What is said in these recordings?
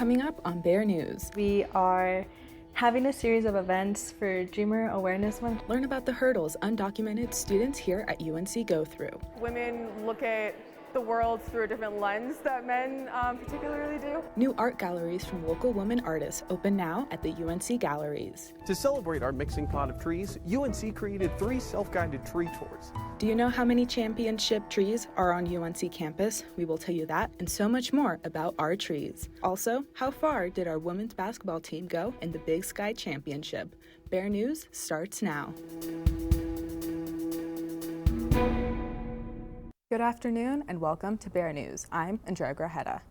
Coming up on Bear News, we are having a series of events for Dreamer Awareness Month. Learn about the hurdles undocumented students here at UNC go through. Women look at the world through a different lens that men particularly do. New art galleries from local women artists open now at the UNC galleries. To celebrate our mixing pot of trees, UNC created 3 self-guided tree tours. Do you know how many championship trees are on UNC campus? We will tell you that and so much more about our trees. Also, how far did our women's basketball team go in the Big Sky Championship? Bear News starts now. Good afternoon and welcome to Bear News. I'm Andrea Grajeda.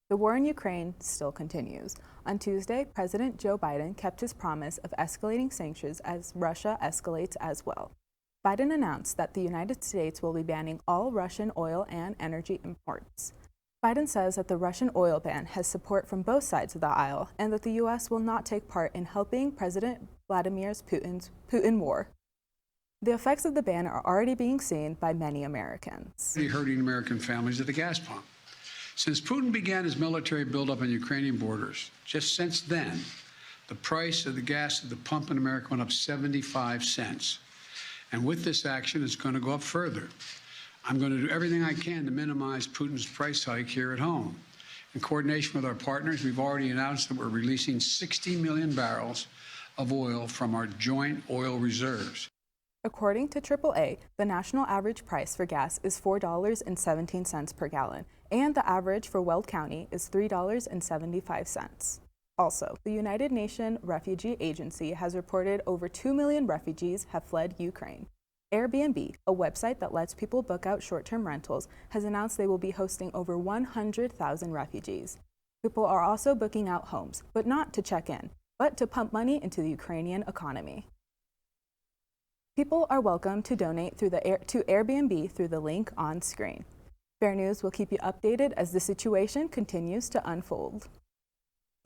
The war in Ukraine still continues. On Tuesday, President Joe Biden kept his promise of escalating sanctions as Russia escalates as well. Biden announced that the United States will be banning all Russian oil and energy imports. Biden says that the Russian oil ban has support from both sides of the aisle and that the U.S. will not take part in helping President Vladimir Putin's war. The effects of the ban are already being seen by many Americans. Hurting American families at the gas pump. Since Putin began his military buildup on Ukrainian borders, just since then, the price of the gas at the pump in America went up 75 cents. And with this action, it's going to go up further. I'm going to do everything I can to minimize Putin's price hike here at home. In coordination with our partners, we've already announced that we're releasing 60 million barrels of oil from our joint oil reserves. According to AAA, the national average price for gas is $4.17 per gallon, and the average for Weld County is $3.75. Also, the United Nations Refugee Agency has reported over 2 million refugees have fled Ukraine. Airbnb, a website that lets people book out short-term rentals, has announced they will be hosting over 100,000 refugees. People are also booking out homes, but not to check in, but to pump money into the Ukrainian economy. People are welcome to donate to Airbnb through the link on screen. Bear News will keep you updated as the situation continues to unfold.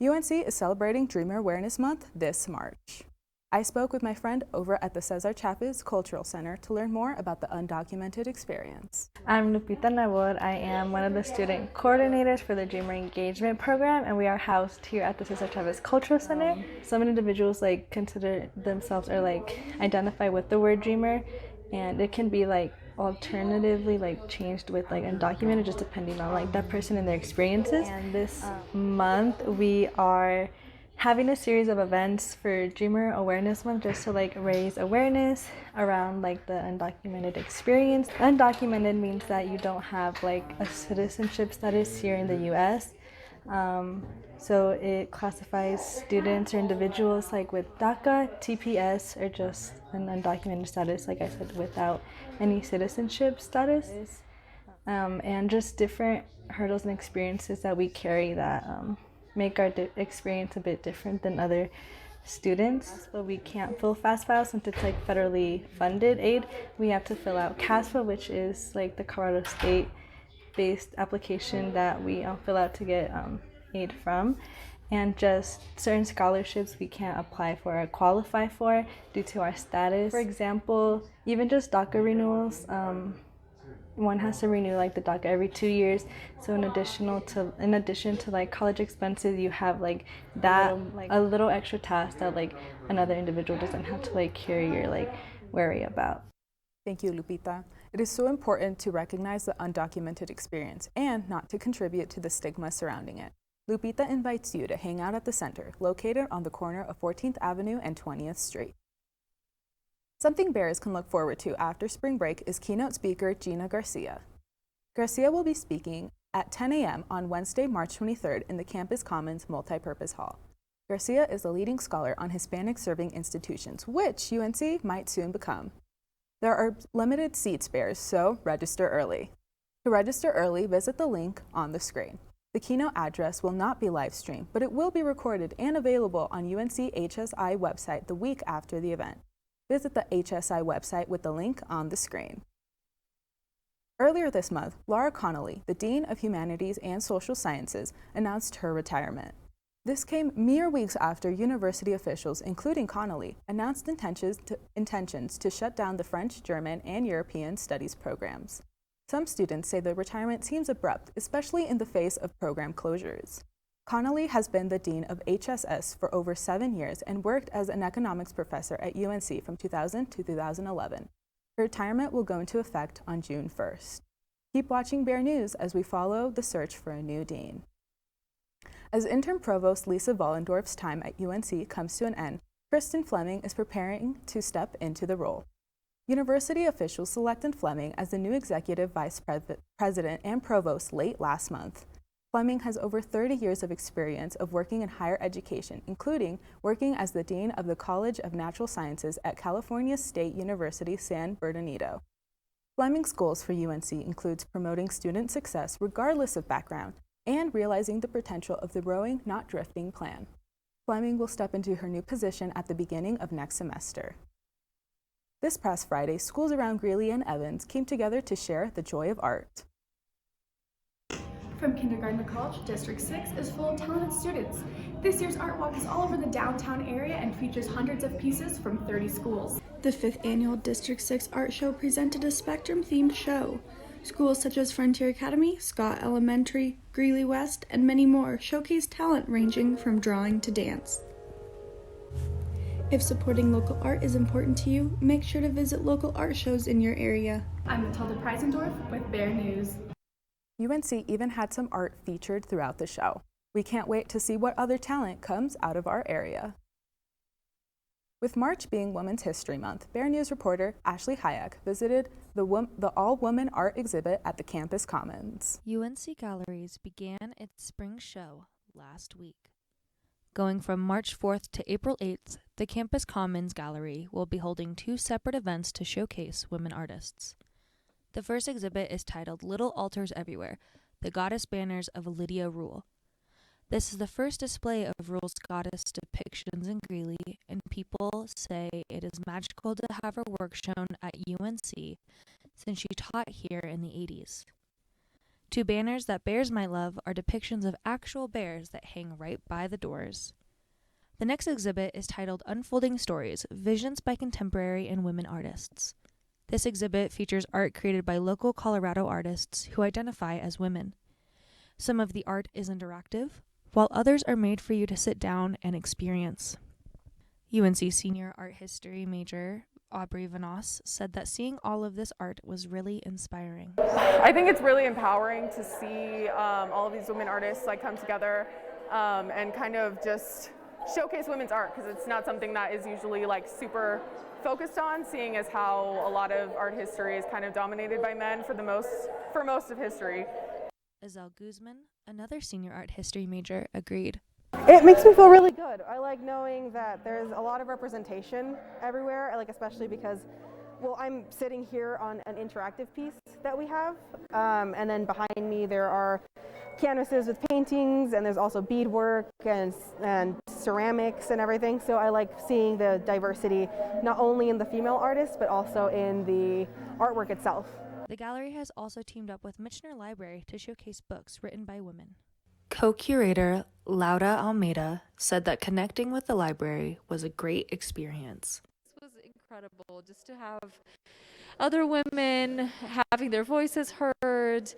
UNC is celebrating Dreamer Awareness Month this March. I spoke with my friend over at the Cesar Chavez Cultural Center to learn more about the undocumented experience. I'm Lupita Nabor. I am one of the student coordinators for the Dreamer Engagement Program, and we are housed here at the Cesar Chavez Cultural Center. Some individuals consider themselves or identify with the word dreamer, and it can be alternatively changed with undocumented, just depending on that person and their experiences. And this month we are having a series of events for Dreamer Awareness Month just to raise awareness around the undocumented experience. Undocumented means that you don't have a citizenship status here in the US. So it classifies students or individuals with DACA, TPS, or just an undocumented status, like I said, without any citizenship status. And just different hurdles and experiences that we carry that make our experience a bit different than other students. But we can't fill FAFSA since it's federally funded aid. We have to fill out CASFA, which is the Colorado State-based application that we fill out to get aid from. And just certain scholarships we can't apply for or qualify for due to our status. For example, even just DACA renewals, one has to renew the DACA every 2 years. So in addition to college expenses, you have that a little extra task that another individual doesn't have to carry or worry about. Thank you, Lupita. It is so important to recognize the undocumented experience and not to contribute to the stigma surrounding it. Lupita invites you to hang out at the center, located on the corner of 14th Avenue and 20th Street. Something bears can look forward to after spring break is keynote speaker Gina Garcia. Garcia will be speaking at 10 a.m. on Wednesday, March 23rd in the Campus Commons Multipurpose Hall. Garcia is a leading scholar on Hispanic-serving institutions, which UNC might soon become. There are limited seat spares, so register early. To register early, visit the link on the screen. The keynote address will not be live streamed, but it will be recorded and available on UNC HSI website the week after the event. Visit the HSI website with the link on the screen. Earlier this month, Laura Connolly, the Dean of Humanities and Social Sciences, announced her retirement. This came mere weeks after university officials, including Connolly, announced intentions to shut down the French, German, and European studies programs. Some students say the retirement seems abrupt, especially in the face of program closures. Connolly has been the Dean of HSS for over 7 years and worked as an economics professor at UNC from 2000 to 2011. Her retirement will go into effect on June 1st. Keep watching Bear News as we follow the search for a new dean. As interim provost Lisa Vollendorf's time at UNC comes to an end, Kristen Fleming is preparing to step into the role. University officials selected Fleming as the new executive vice president and provost late last month. Fleming has over 30 years of experience of working in higher education, including working as the dean of the College of Natural Sciences at California State University, San Bernardino. Fleming's goals for UNC includes promoting student success regardless of background and realizing the potential of the rowing, not drifting plan. Fleming will step into her new position at the beginning of next semester. This past Friday, schools around Greeley and Evans came together to share the joy of art. From kindergarten to college, District 6 is full of talented students. This year's Art Walk is all over the downtown area and features hundreds of pieces from 30 schools. The 5th annual District 6 Art Show presented a spectrum-themed show. Schools such as Frontier Academy, Scott Elementary, Greeley West, and many more showcase talent ranging from drawing to dance. If supporting local art is important to you, make sure to visit local art shows in your area. I'm Matilda Preisendorf with Bear News. UNC even had some art featured throughout the show. We can't wait to see what other talent comes out of our area. With March being Women's History Month, Bear News reporter Ashley Hayek visited the all-woman art exhibit at the campus commons. UNC Galleries began its spring show last week. Going from March 4th to April 8th, the Campus Commons Gallery will be holding 2 separate events to showcase women artists. The first exhibit is titled Little Altars Everywhere, The Goddess Banners of Lydia Rule. This is the first display of Rule's goddess depictions in Greeley, and people say it is magical to have her work shown at UNC since she taught here in the 80s. 2 banners that bears might love are depictions of actual bears that hang right by the doors. The next exhibit is titled Unfolding Stories, Visions by Contemporary and Women Artists. This exhibit features art created by local Colorado artists who identify as women. Some of the art is interactive, while others are made for you to sit down and experience. UNC senior art history major Aubrey Vanos said that seeing all of this art was really inspiring. I think it's really empowering to see all of these women artists come together and kind of just showcase women's art, because it's not something that is usually super focused on, seeing as how a lot of art history is kind of dominated by men for most of history. Azelle Guzman, another senior art history major, agreed. It makes me feel really good. I like knowing that there's a lot of representation everywhere, especially because, I'm sitting here on an interactive piece that we have, and then behind me there are canvases with paintings, and there's also beadwork and ceramics and everything. So I like seeing the diversity, not only in the female artists, but also in the artwork itself. The gallery has also teamed up with Michener Library to showcase books written by women. Co-curator Laura Almeida said that connecting with the library was a great experience. This was incredible, just to have other women having their voices heard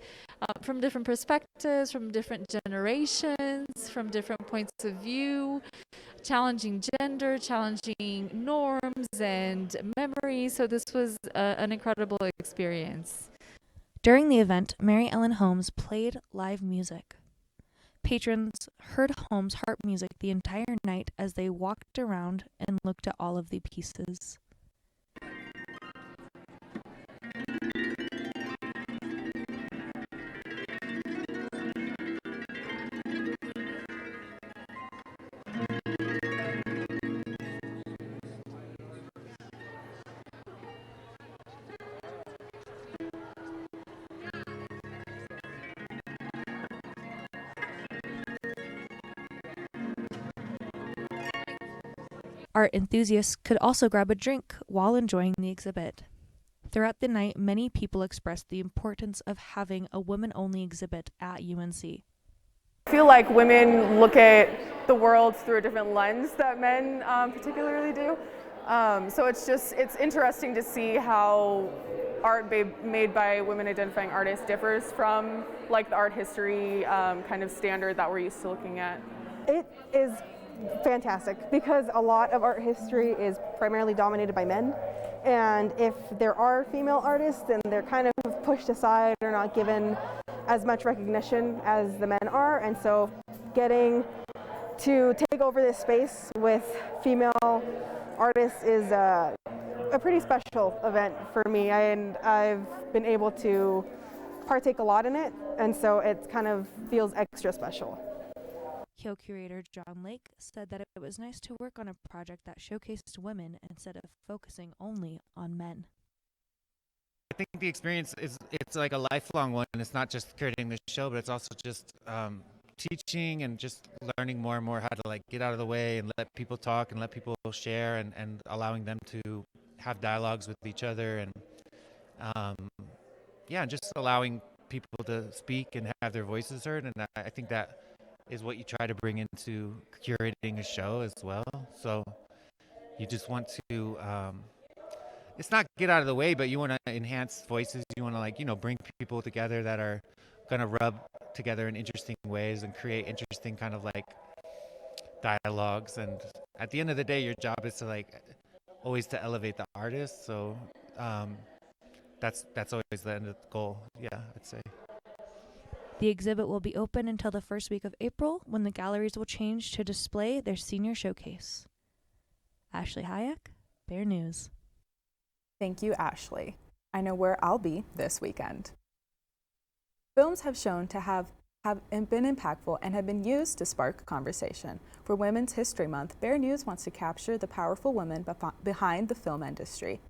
from different perspectives, from different generations, from different points of view, challenging gender, challenging norms and memories. So this was an incredible experience. During the event, Mary Ellen Holmes played live music. Patrons heard Holmes' harp music the entire night as they walked around and looked at all of the pieces. Art enthusiasts could also grab a drink while enjoying the exhibit. Throughout the night, many people expressed the importance of having a women-only exhibit at UNC. I feel like women look at the world through a different lens that men particularly do. So it's interesting to see how art made by women identifying artists differs from like the art history kind of standard that we're used to looking at? It is fantastic because a lot of art history is primarily dominated by men, and if there are female artists, then they're kind of pushed aside or not given as much recognition as the men are, and so getting to take over this space with female artists is a pretty special event for me, and I've been able to partake a lot in it, and so it kind of feels extra special. Co-curator John Lake said that it was nice to work on a project that showcased women instead of focusing only on men. I think the experience it's like a lifelong one. It's not just creating the show, but it's also just teaching and just learning more and more how to like get out of the way and let people talk and let people share and allowing them to have dialogues with each other and just allowing people to speak and have their voices heard. And I think that is what you try to bring into curating a show as well. So you just want to, it's not get out of the way, but you want to enhance voices. You want to bring people together that are going to rub together in interesting ways and create interesting kind of like dialogues. And at the end of the day, your job is to always to elevate the artist. So that's always the end of the goal. Yeah, I'd say. The exhibit will be open until the first week of April, when the galleries will change to display their senior showcase. Ashley Hayek, Bear News. Thank you, Ashley. I know where I'll be this weekend. Films have shown to have been impactful and have been used to spark conversation. For Women's History Month, Bear News wants to capture the powerful women behind the film industry.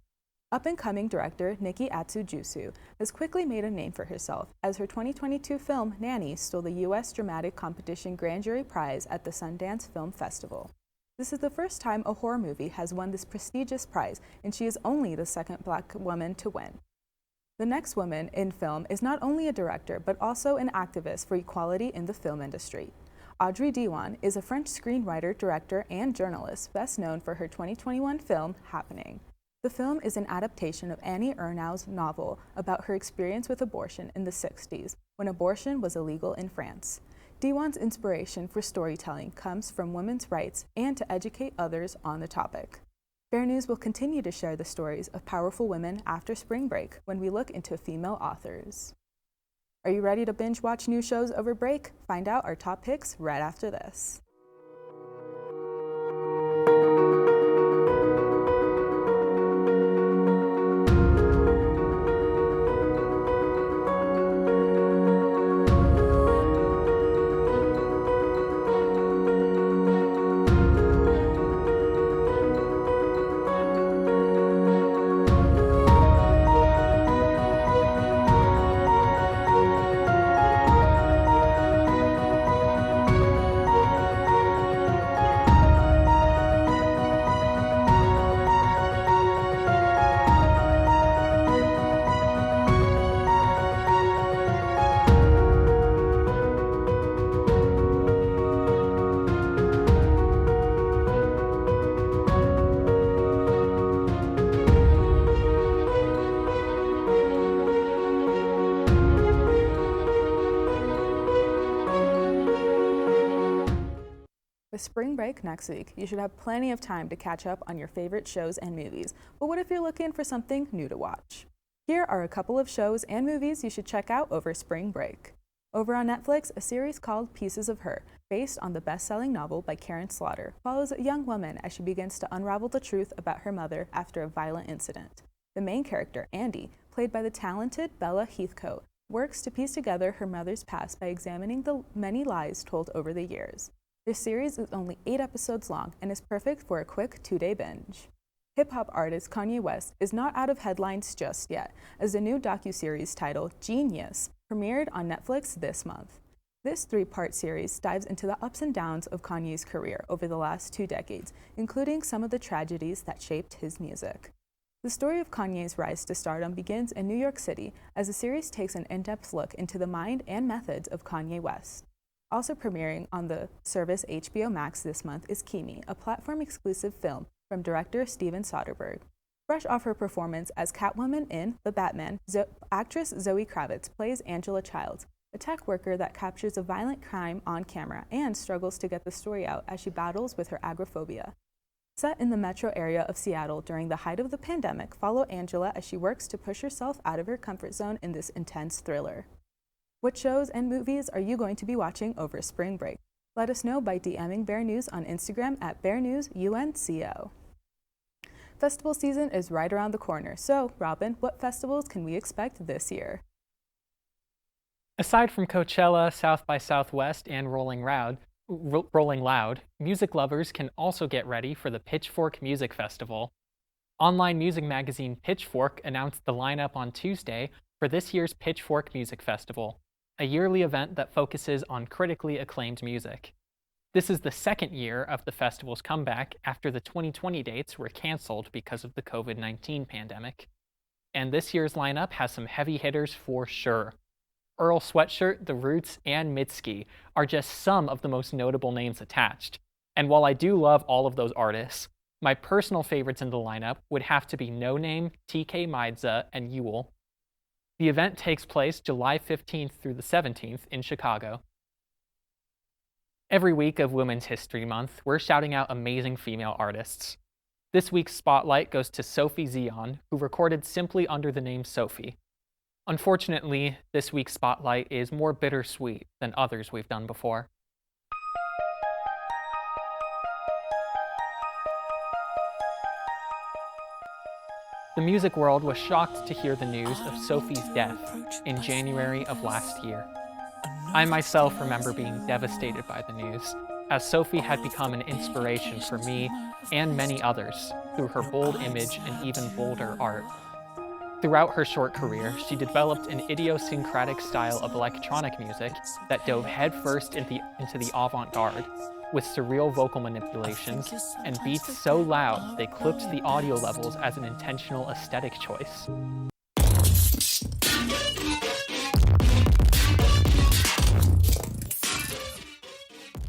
Up-and-coming director Nikki Atsujusu has quickly made a name for herself as her 2022 film, Nanny, stole the U.S. Dramatic Competition Grand Jury Prize at the Sundance Film Festival. This is the first time a horror movie has won this prestigious prize, and she is only the second Black woman to win. The next woman in film is not only a director, but also an activist for equality in the film industry. Audrey Diwan is a French screenwriter, director, and journalist, best known for her 2021 film, Happening. The film is an adaptation of Annie Ernaux's novel about her experience with abortion in the 60s, when abortion was illegal in France. Diwan's inspiration for storytelling comes from women's rights and to educate others on the topic. Bear News will continue to share the stories of powerful women after spring break when we look into female authors. Are you ready to binge watch new shows over break? Find out our top picks right after this. With spring break next week, you should have plenty of time to catch up on your favorite shows and movies. But what if you're looking for something new to watch? Here are a couple of shows and movies you should check out over spring break. Over on Netflix, a series called Pieces of Her, based on the best-selling novel by Karen Slaughter, follows a young woman as she begins to unravel the truth about her mother after a violent incident. The main character, Andy, played by the talented Bella Heathcote, works to piece together her mother's past by examining the many lies told over the years. This series is only 8 episodes long and is perfect for a quick 2-day binge. Hip-hop artist Kanye West is not out of headlines just yet, as the new docuseries titled Genius premiered on Netflix this month. This 3-part series dives into the ups and downs of Kanye's career over the last 2 decades, including some of the tragedies that shaped his music. The story of Kanye's rise to stardom begins in New York City, as the series takes an in-depth look into the mind and methods of Kanye West. Also premiering on the service HBO Max this month is Kimi, a platform-exclusive film from director Steven Soderbergh. Fresh off her performance as Catwoman in The Batman, actress Zoe Kravitz plays Angela Childs, a tech worker that captures a violent crime on camera and struggles to get the story out as she battles with her agoraphobia. Set in the metro area of Seattle during the height of the pandemic, follow Angela as she works to push herself out of her comfort zone in this intense thriller. What shows and movies are you going to be watching over spring break? Let us know by DMing Bear News on Instagram at BearNewsUNCO. Festival season is right around the corner, so Robin, what festivals can we expect this year? Aside from Coachella, South by Southwest, and Rolling Loud, music lovers can also get ready for the Pitchfork Music Festival. Online music magazine Pitchfork announced the lineup on Tuesday for this year's Pitchfork Music Festival, a yearly event that focuses on critically acclaimed music. This is the second year of the festival's comeback after the 2020 dates were canceled because of the COVID-19 pandemic. And this year's lineup has some heavy hitters for sure. Earl Sweatshirt, The Roots, and Mitski are just some of the most notable names attached. And while I do love all of those artists, my personal favorites in the lineup would have to be No Name, TK Maidza, and Yule. The event takes place July 15th through the 17th in Chicago. Every week of Women's History Month, we're shouting out amazing female artists. This week's spotlight goes to Sophie Zion, who recorded simply under the name Sophie. Unfortunately, this week's spotlight is more bittersweet than others we've done before. The music world was shocked to hear the news of Sophie's death in January of last year. I myself remember being devastated by the news, as Sophie had become an inspiration for me and many others through her bold image and even bolder art. Throughout her short career, she developed an idiosyncratic style of electronic music that dove headfirst into the avant-garde, with surreal vocal manipulations and beats so loud they clipped the audio levels as an intentional aesthetic choice.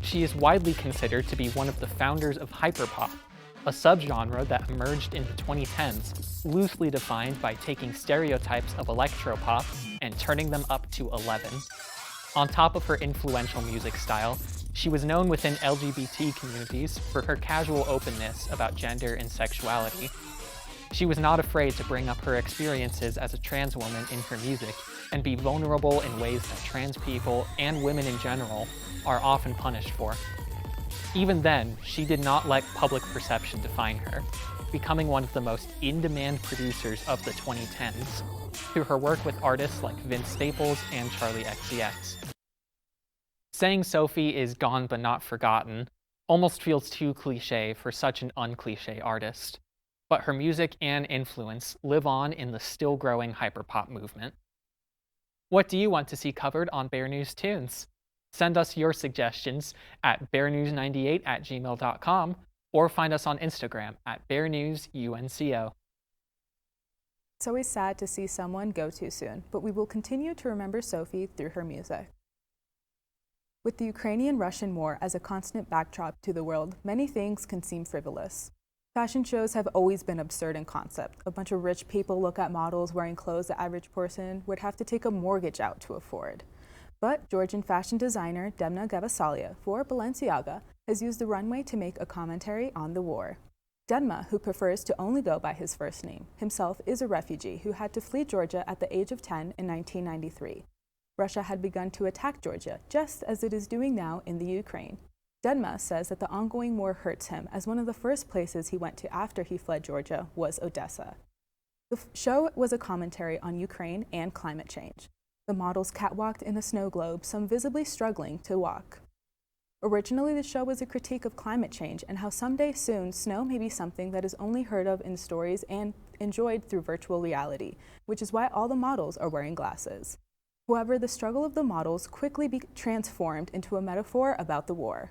She is widely considered to be one of the founders of hyperpop, a subgenre that emerged in the 2010s, loosely defined by taking stereotypes of electropop and turning them up to 11. On top of her influential music style, she was known within LGBT communities for her casual openness about gender and sexuality. She was not afraid to bring up her experiences as a trans woman in her music and be vulnerable in ways that trans people and women in general are often punished for. Even then, she did not let public perception define her, becoming one of the most in-demand producers of the 2010s, through her work with artists like Vince Staples and Charli XCX. Saying Sophie is gone but not forgotten almost feels too cliché for such an uncliché artist, but her music and influence live on in the still-growing hyperpop movement. What do you want to see covered on Bear News Tunes? Send us your suggestions at bearnews98@gmail.com or find us on Instagram at bearnewsunco. It's always sad to see someone go too soon, but we will continue to remember Sophie through her music. With the Ukrainian-Russian war as a constant backdrop to the world, many things can seem frivolous. Fashion shows have always been absurd in concept. A bunch of rich people look at models wearing clothes the average person would have to take a mortgage out to afford. But Georgian fashion designer Demna Gvasalia for Balenciaga has used the runway to make a commentary on the war. Demna, who prefers to only go by his first name, himself is a refugee who had to flee Georgia at the age of 10 in 1993. Russia had begun to attack Georgia, just as it is doing now in the Ukraine. Demna says that the ongoing war hurts him, as one of the first places he went to after he fled Georgia was Odessa. The show was a commentary on Ukraine and climate change. The models catwalked in a snow globe, some visibly struggling to walk. Originally, the show was a critique of climate change and how someday soon snow may be something that is only heard of in stories and enjoyed through virtual reality, which is why all the models are wearing glasses. However, the struggle of the models quickly transformed into a metaphor about the war.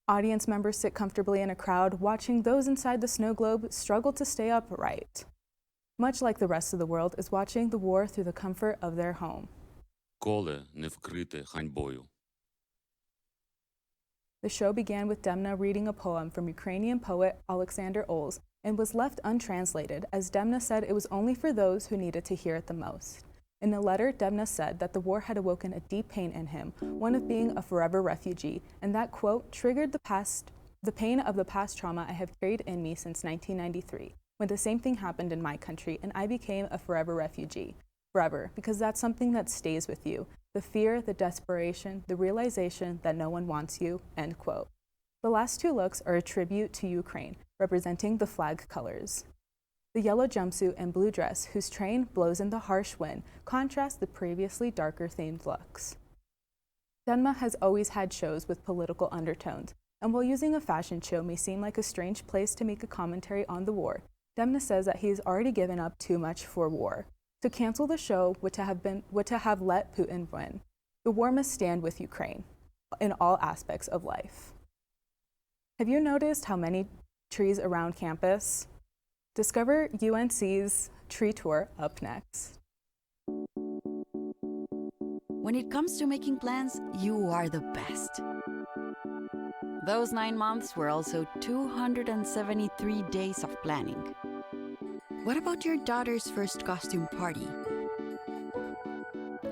Audience members sit comfortably in a crowd, watching those inside the snow globe struggle to stay upright. Much like the rest of the world is watching the war through the comfort of their home. Коле не вкрите ганьбою. The show began with Demna reading a poem from Ukrainian poet Alexander Oles and was left untranslated, as Demna said it was only for those who needed to hear it the most. In a letter, Demna said that the war had awoken a deep pain in him, one of being a forever refugee, and that, quote, triggered the pain of the past trauma I have carried in me since 1993, when the same thing happened in my country and I became a forever refugee. Forever, because that's something that stays with you. The fear, the desperation, the realization that no one wants you, end quote. The last two looks are a tribute to Ukraine, representing the flag colors. The yellow jumpsuit and blue dress, whose train blows in the harsh wind, contrast the previously darker themed looks. Denma has always had shows with political undertones, and while using a fashion show may seem like a strange place to make a commentary on the war, Demna says that he has already given up too much for war. To cancel the show would to have let Putin win. The war must stand with Ukraine in all aspects of life. Have you noticed how many trees around campus? Discover UNC's tree tour up next. When it comes to making plans, you are the best. Those 9 months were also 273 days of planning. What about your daughter's first costume party?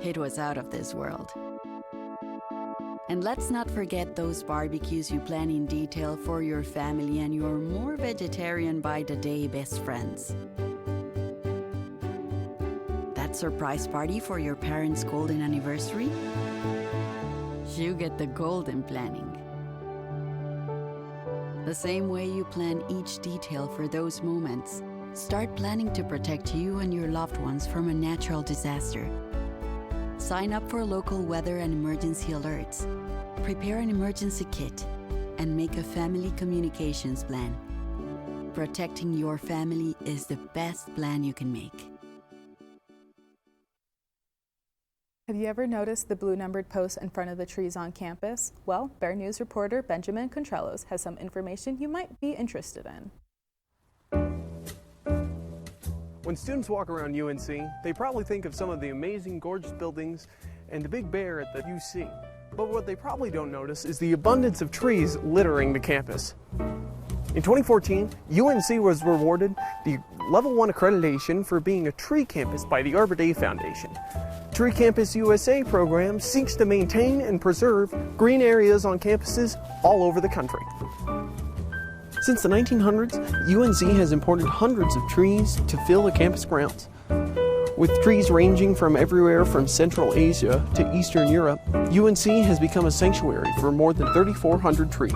It was out of this world. And let's not forget those barbecues you plan in detail for your family and your more vegetarian by the day best friends. That surprise party for your parents' golden anniversary? You get the golden planning. The same way you plan each detail for those moments, start planning to protect you and your loved ones from a natural disaster. Sign up for local weather and emergency alerts. Prepare an emergency kit and make a family communications plan. Protecting your family is the best plan you can make. Have you ever noticed the blue numbered posts in front of the trees on campus? Well, Bear News reporter Benjamin Contreras has some information you might be interested in. When students walk around UNC, they probably think of some of the amazing, gorgeous buildings and the big bear at the UC. But what they probably don't notice is the abundance of trees littering the campus. In 2014, UNC was rewarded the Level 1 accreditation for being a tree campus by the Arbor Day Foundation. Tree Campus USA program seeks to maintain and preserve green areas on campuses all over the country. Since the 1900s, UNC has imported hundreds of trees to fill the campus grounds. With trees ranging from everywhere from Central Asia to Eastern Europe, UNC has become a sanctuary for more than 3,400 trees.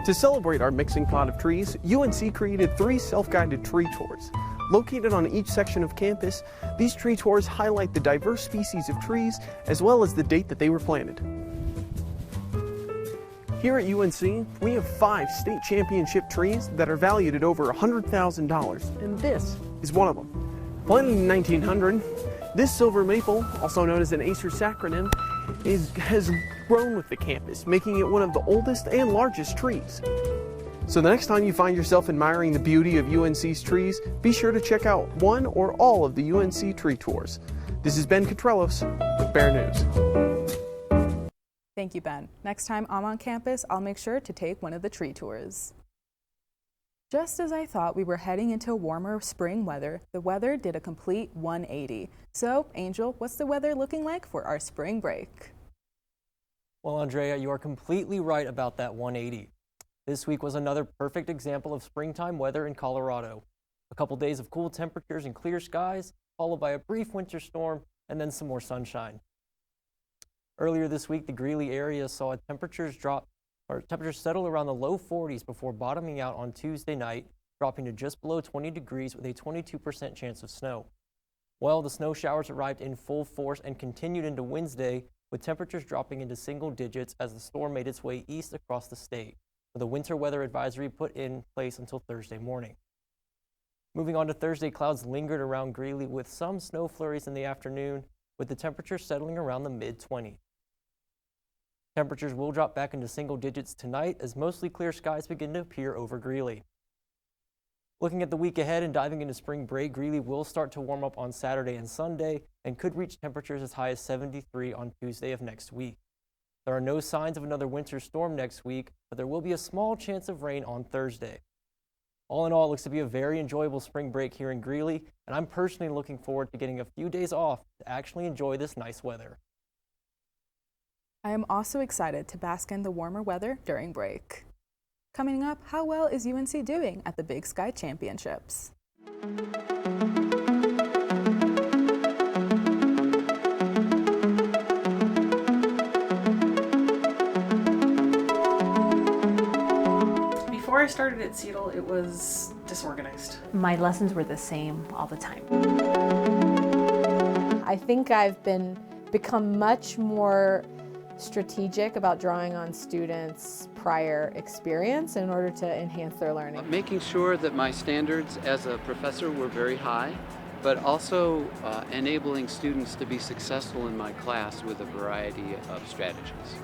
To celebrate our mixing pot of trees, UNC created 3 self-guided tree tours. Located on each section of campus, these tree tours highlight the diverse species of trees as well as the date that they were planted. Here at UNC, we have 5 state championship trees that are valued at over $100,000, and this is one of them. Planted in 1900, this silver maple, also known as an Acer saccharin, has grown with the campus, making it one of the oldest and largest trees. So the next time you find yourself admiring the beauty of UNC's trees, be sure to check out one or all of the UNC tree tours. This is Ben Contreras with Bear News. Thank you, Ben. Next time I'm on campus, I'll make sure to take one of the tree tours. Just as I thought we were heading into warmer spring weather, the weather did a complete 180. So, Angel, what's the weather looking like for our spring break? Well, Andrea, you are completely right about that 180. This week was another perfect example of springtime weather in Colorado. A couple days of cool temperatures and clear skies, followed by a brief winter storm, and then some more sunshine. Earlier this week, the Greeley area saw temperatures settle around the low 40s before bottoming out on Tuesday night, dropping to just below 20 degrees with a 22% chance of snow. Well, the snow showers arrived in full force and continued into Wednesday, with temperatures dropping into single digits as the storm made its way east across the state, with a winter weather advisory put in place until Thursday morning. Moving on to Thursday, clouds lingered around Greeley with some snow flurries in the afternoon, with the temperature settling around the mid-20s. Temperatures will drop back into single digits tonight as mostly clear skies begin to appear over Greeley. Looking at the week ahead and diving into spring break, Greeley will start to warm up on Saturday and Sunday and could reach temperatures as high as 73 on Tuesday of next week. There are no signs of another winter storm next week, but there will be a small chance of rain on Thursday. All in all, it looks to be a very enjoyable spring break here in Greeley, and I'm personally looking forward to getting a few days off to actually enjoy this nice weather. I am also excited to bask in the warmer weather during break. Coming up, how well is UNC doing at the Big Sky Championships? Before I started at cetl, it was disorganized. My lessons were the same all the time. I think I've become much more strategic about drawing on students' prior experience in order to enhance their learning. Making sure that my standards as a professor were very high, but also enabling students to be successful in my class with a variety of strategies.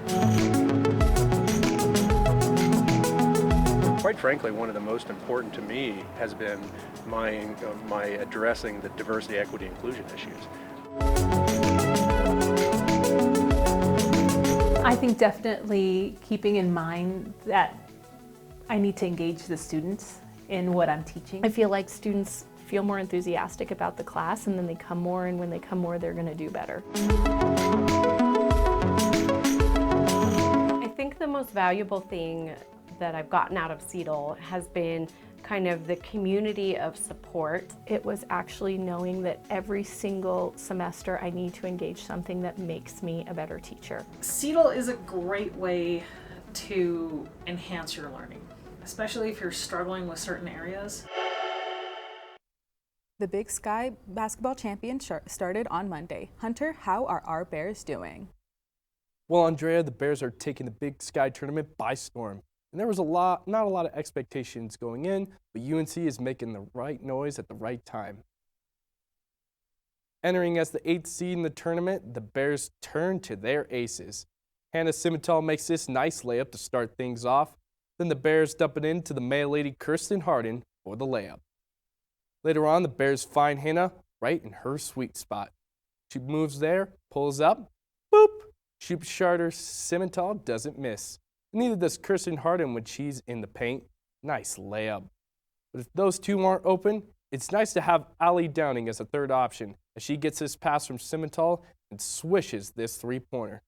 Quite frankly, one of the most important to me has been my addressing the diversity, equity, inclusion issues. I think definitely keeping in mind that I need to engage the students in what I'm teaching. I feel like students feel more enthusiastic about the class, and then they come more, and when they come more, they're going to do better. I think the most valuable thing that I've gotten out of cetl has been kind of the community of support. It was actually knowing that every single semester I need to engage something that makes me a better teacher. cetl is a great way to enhance your learning, especially if you're struggling with certain areas. The Big Sky Basketball Championship started on Monday. Hunter, how are our Bears doing? Well, Andrea, the Bears are taking the Big Sky tournament by storm. And there was not a lot of expectations going in, but UNC is making the right noise at the right time. Entering as the 8th seed in the tournament, the Bears turn to their aces. Hannah Simmental makes this nice layup to start things off. Then the Bears dump it into the Mail Lady Kirsten Harden for the layup. Later on, the Bears find Hannah right in her sweet spot. She moves there, pulls up, boop! Shoots starter Simmental doesn't miss. Neither does Kirsten Harden when she's in the paint. Nice layup. But if those two aren't open, it's nice to have Allie Downing as a third option as she gets this pass from Simmental and swishes this three-pointer.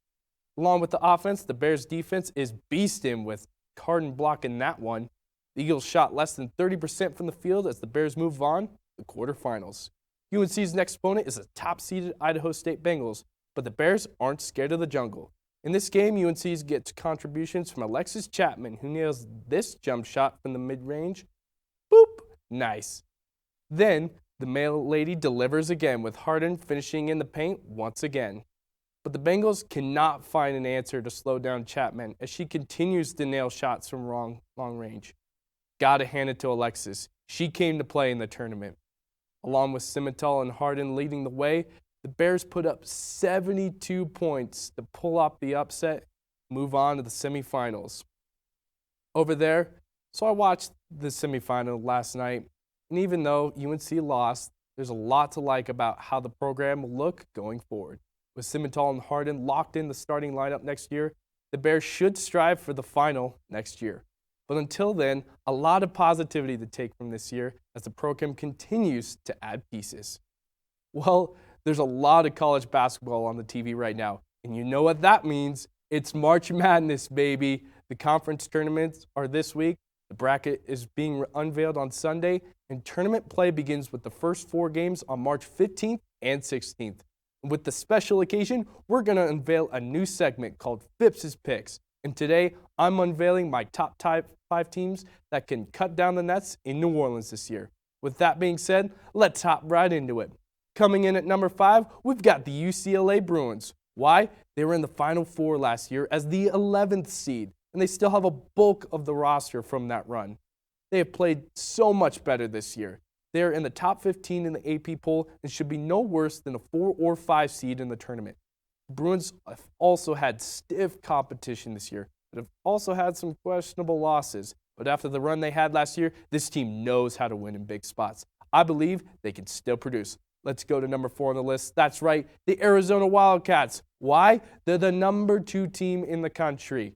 Along with the offense, the Bears' defense is beasting with Harden blocking that one. The Eagles shot less than 30% from the field as the Bears move on to the quarterfinals. UNC's next opponent is the top-seeded Idaho State Bengals, but the Bears aren't scared of the jungle. In this game, UNC gets contributions from Alexis Chapman, who nails this jump shot from the mid-range. Boop! Nice. Then, the Mail Lady delivers again with Harden finishing in the paint once again. But the Bengals cannot find an answer to slow down Chapman as she continues to nail shots from long range. Gotta hand it to Alexis. She came to play in the tournament. Along with Simmental and Harden leading the way, the Bears put up 72 points to pull off the upset, move on to the semifinals. Over there, so I watched the semifinal last night, and even though UNC lost, there's a lot to like about how the program will look going forward. With Simmental and Harden locked in the starting lineup next year, the Bears should strive for the final next year. But until then, a lot of positivity to take from this year as the program continues to add pieces. Well, there's a lot of college basketball on the TV right now, and you know what that means. It's March Madness, baby. The conference tournaments are this week. The bracket is being unveiled on Sunday, and tournament play begins with the first 4 games on March 15th and 16th. And with the special occasion, we're going to unveil a new segment called Phipps' Picks. And today, I'm unveiling my top 5 teams that can cut down the nets in New Orleans this year. With that being said, let's hop right into it. Coming in at number 5, we've got the UCLA Bruins. Why? They were in the Final Four last year as the 11th seed, and they still have a bulk of the roster from that run. They have played so much better this year. They are in the top 15 in the AP poll and should be no worse than a 4 or 5 seed in the tournament. The Bruins have also had stiff competition this year, but have also had some questionable losses. But after the run they had last year, this team knows how to win in big spots. I believe they can still produce. Let's go to number 4 on the list. That's right, the Arizona Wildcats. Why? They're the #2 team in the country.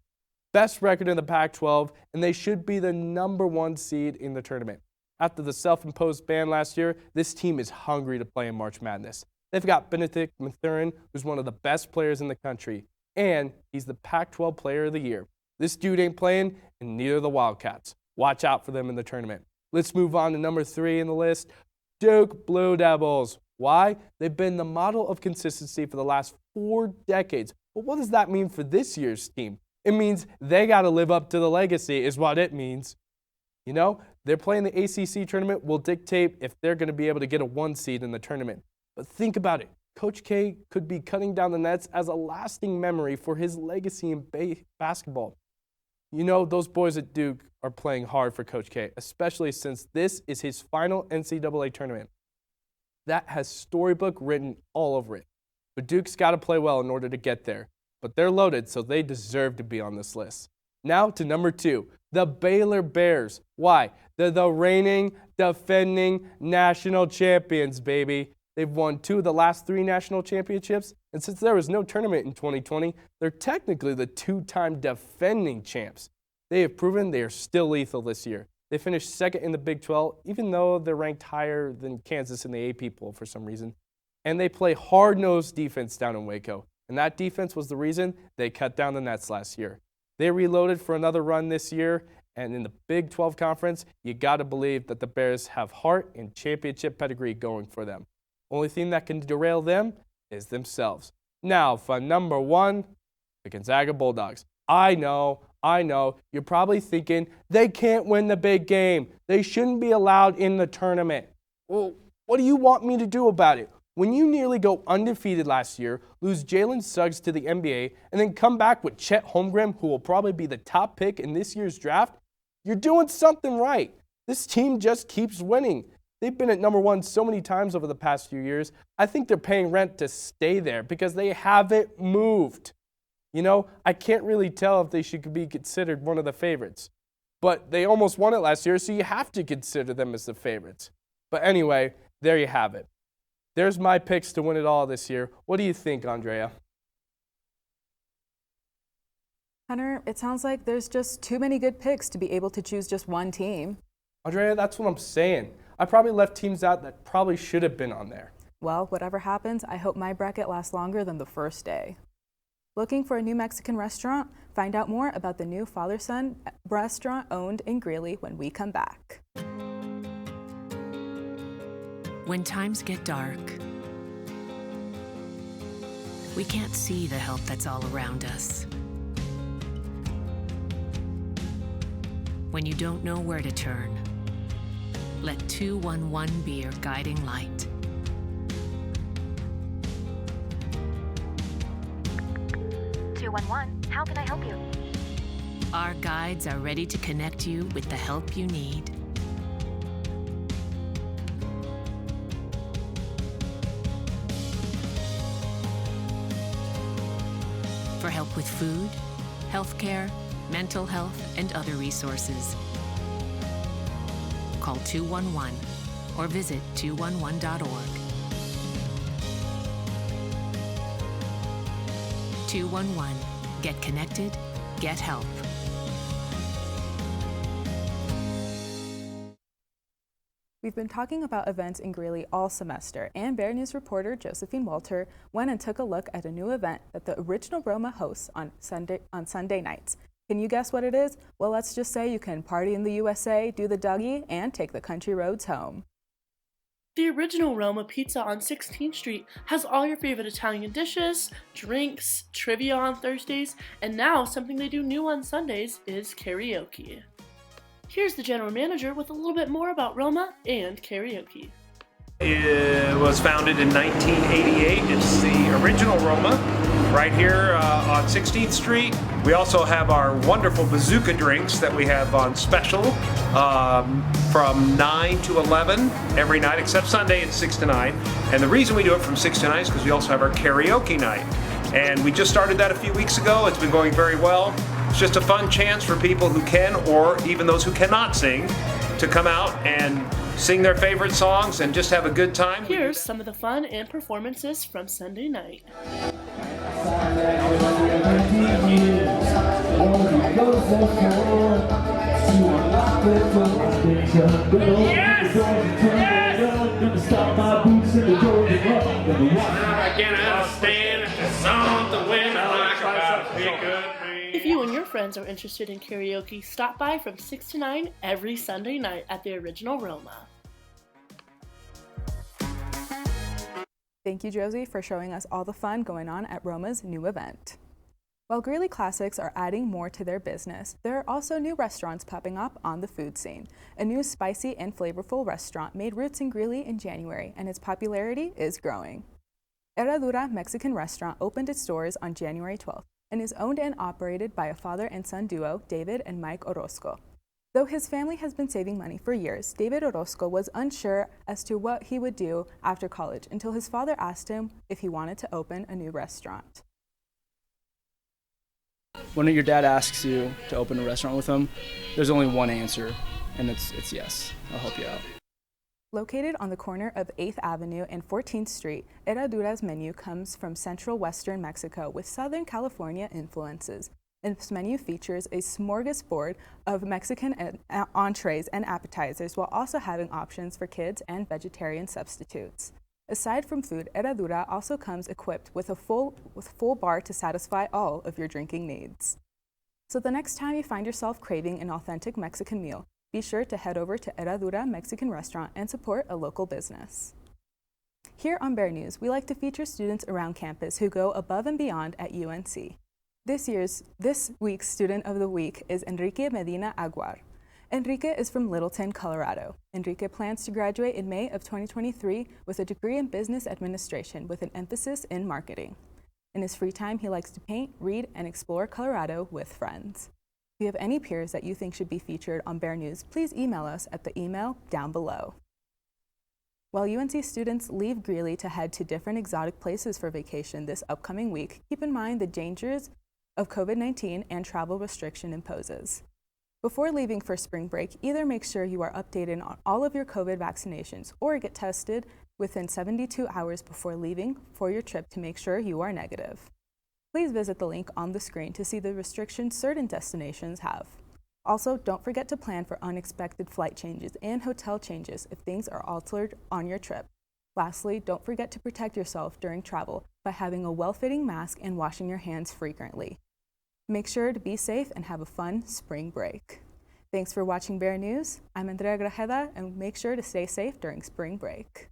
Best record in the Pac-12, and they should be the #1 seed in the tournament. After the self-imposed ban last year, this team is hungry to play in March Madness. They've got Benedict Mathurin, who's one of the best players in the country, and he's the Pac-12 Player of the Year. This dude ain't playing, and neither are the Wildcats. Watch out for them in the tournament. Let's move on to #3 in the list, Duke Blue Devils. Why? They've been the model of consistency for the last 4 decades. But what does that mean for this year's team? It means they got to live up to the legacy is what it means. You know, they're playing the ACC tournament will dictate if they're going to be able to get a 1 seed in the tournament. But think about it. Coach K could be cutting down the nets as a lasting memory for his legacy in basketball. You know, those boys at Duke are playing hard for Coach K, especially since this is his final NCAA tournament. That has storybook written all over it. But Duke's got to play well in order to get there. But they're loaded, so they deserve to be on this list. Now to #2, the Baylor Bears. Why? They're the reigning, defending national champions, baby. They've won 2 of the last 3 national championships, and since there was no tournament in 2020, they're technically the 2-time defending champs. They have proven they are still lethal this year. They finished 2nd in the Big 12, even though they're ranked higher than Kansas in the AP poll for some reason. And they play hard-nosed defense down in Waco. And that defense was the reason they cut down the nets last year. They reloaded for another run this year, and in the Big 12 Conference, you got to believe that the Bears have heart and championship pedigree going for them. Only thing that can derail them is themselves. Now, for #1, the Gonzaga Bulldogs. I know, you're probably thinking, they can't win the big game. They shouldn't be allowed in the tournament. Well, what do you want me to do about it? When you nearly go undefeated last year, lose Jalen Suggs to the NBA, and then come back with Chet Holmgren, who will probably be the top pick in this year's draft, you're doing something right. This team just keeps winning. They've been at #1 so many times over the past few years, I think they're paying rent to stay there because they haven't moved. You know, I can't really tell if they should be considered one of the favorites. But they almost won it last year, so you have to consider them as the favorites. But anyway, there you have it. There's my picks to win it all this year. What do you think, Andrea? Hunter, it sounds like there's just too many good picks to be able to choose just one team. Andrea, that's what I'm saying. I probably left teams out that probably should have been on there. Well, whatever happens, I hope my bracket lasts longer than the first day. Looking for a new Mexican restaurant? Find out more about the new father-son restaurant owned in Greeley when we come back. When times get dark, we can't see the help that's all around us. When you don't know where to turn, let 211 be your guiding light. How can I help you? Our guides are ready to connect you with the help you need. For help with food, healthcare, mental health, and other resources, call 211 or visit 211.org. 211. Get connected, get help. We've been talking about events in Greeley all semester, and Bear News reporter Josephine Walter went and took a look at a new event that the original Roma hosts on Sunday nights. Can you guess what it is? Well, let's just say you can party in the USA, do the Dougie, and take the country roads home. The original Roma Pizza on 16th Street has all your favorite Italian dishes, drinks, trivia on Thursdays, and now something they do new on Sundays is karaoke. Here's the general manager with a little bit more about Roma and karaoke. It was founded in 1988. It's the original Roma right here on 16th Street. We also have our wonderful bazooka drinks that we have on special from 9 to 11 every night, except Sunday it's 6 to 9. And the reason we do it from 6 to 9 is because we also have our karaoke night. And we just started that a few weeks ago. It's been going very well. It's just a fun chance for people who can, or even those who cannot sing, to come out and sing their favorite songs and just have a good time. Here's some of the fun and performances from Sunday night. If you and your friends are interested in karaoke, stop by from 6 to 9 every Sunday night at the Original Roma. Thank you, Josie, for showing us all the fun going on at Roma's new event. While Greeley Classics are adding more to their business, there are also new restaurants popping up on the food scene. A new spicy and flavorful restaurant made roots in Greeley in January, and its popularity is growing. Herradura Mexican Restaurant opened its doors on January 12th and is owned and operated by a father and son duo, David and Mike Orozco. Though his family has been saving money for years, David Orozco was unsure as to what he would do after college until his father asked him if he wanted to open a new restaurant. When your dad asks you to open a restaurant with him, there's only one answer, and it's yes. I'll help you out. Located on the corner of 8th Avenue and 14th Street, Herradura's menu comes from central western Mexico with Southern California influences. Its menu features a smorgasbord of Mexican entrees and appetizers while also having options for kids and vegetarian substitutes. Aside from food, Herradura also comes equipped with a full bar to satisfy all of your drinking needs. So the next time you find yourself craving an authentic Mexican meal, be sure to head over to Herradura Mexican Restaurant and support a local business. Here on Bear News, we like to feature students around campus who go above and beyond at UNC. This week's Student of the Week is Enrique Medina Aguar. Enrique is from Littleton, Colorado. Enrique plans to graduate in May of 2023 with a degree in business administration with an emphasis in marketing. In his free time, he likes to paint, read, and explore Colorado with friends. If you have any peers that you think should be featured on Bear News, please email us at the email down below. While UNC students leave Greeley to head to different exotic places for vacation this upcoming week, keep in mind the dangers of COVID-19 and travel restriction imposes. Before leaving for spring break, either make sure you are updated on all of your COVID vaccinations or get tested within 72 hours before leaving for your trip to make sure you are negative. Please visit the link on the screen to see the restrictions certain destinations have. Also, don't forget to plan for unexpected flight changes and hotel changes if things are altered on your trip. Lastly, don't forget to protect yourself during travel by having a well-fitting mask and washing your hands frequently. Make sure to be safe and have a fun spring break. Thanks for watching Bear News. I'm Andrea Grajeda, and make sure to stay safe during spring break.